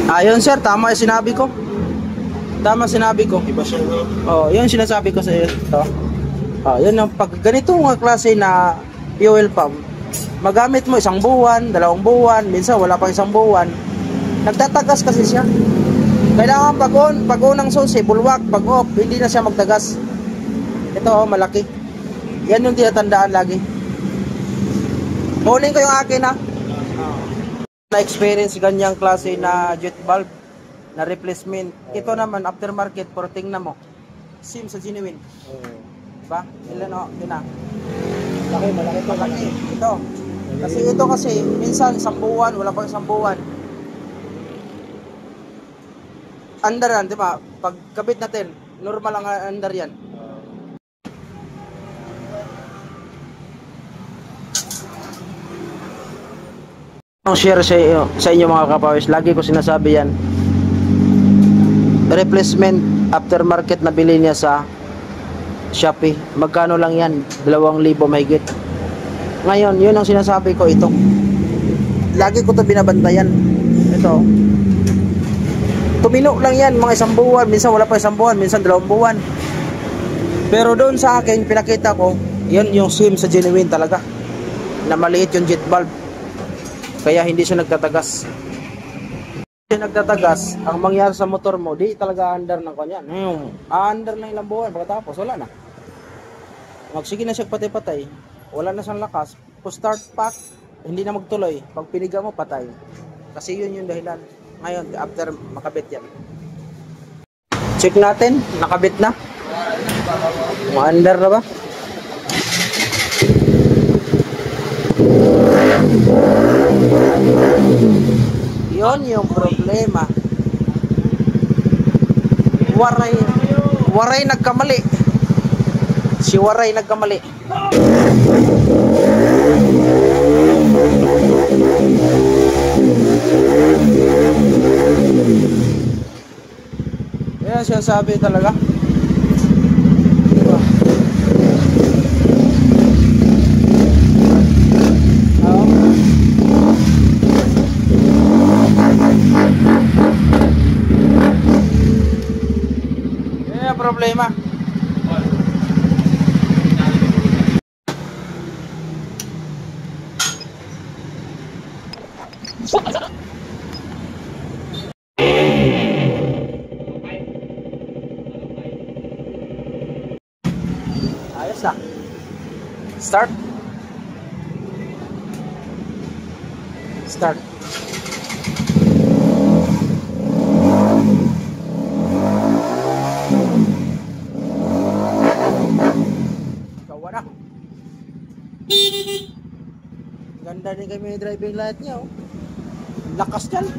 Ayun sir, tama yung sinabi ko. Tama sinabi ko. Iba siya, no? Oh, yun sinasabi ko sa iyo. Ito. Oh, yun ang pag ganito nga klase na fuel pump. Magamit mo 1 buwan, 2 buwan, minsan wala pang 1 buwan. Nagtatagas kasi siya. Kailangan pag unang susi, bulwak, pag off, hindi na siya magtagas. Ito, malaki. Yan yung tinatandaan lagi. Huling ko yung akin ha. Na-experience ganyang klase na jet valve na replacement. Ito naman, aftermarket, pero tingnan mo. SIM sa genuine. Diba? Ilan o? Yun na. Malaki to. Malaki. Ito. Kasi minsan 1 buwan, wala pang 1 buwan. Under yan, diba? Pag kabit natin, normal ang under yan. Ang share sa inyo mga kapawis, lagi ko sinasabi yan. Replacement aftermarket na bili niya sa Shopee. Magkano lang yan? 2,000 mahigit. Ngayon, yun ang sinasabi ko ito. Lagi ko to binabantayan. Ito. Tumino lang yan, mga 1 buwan. Minsan wala pa 1 buwan, minsan 2 buwan. Pero doon sa akin, pinakita ko, yun yung SIM sa genuine talaga. Na maliit yung jet valve. Kaya hindi siya nagtatagas. Hindi nagtatagas, ang mangyari sa motor mo, di talaga under ng kanyan. Under na ilang buwan, pagkatapos wala na. Magsige na siya patay-patay, wala na siyang lakas. Kung start pack, hindi na magtuloy. Pag piniga mo, patay. Kasi yun yung dahilan. Ngayon, after makabit yan. Check natin, nakabit na. Under na ba? Yon yung problema. Waray nagkamali. Si Waray nagkamali. Yan siya sabi talaga. Problema. Ayos na. Start. Start. Ganda din kami yung driving light niya, oh. Lakas yan.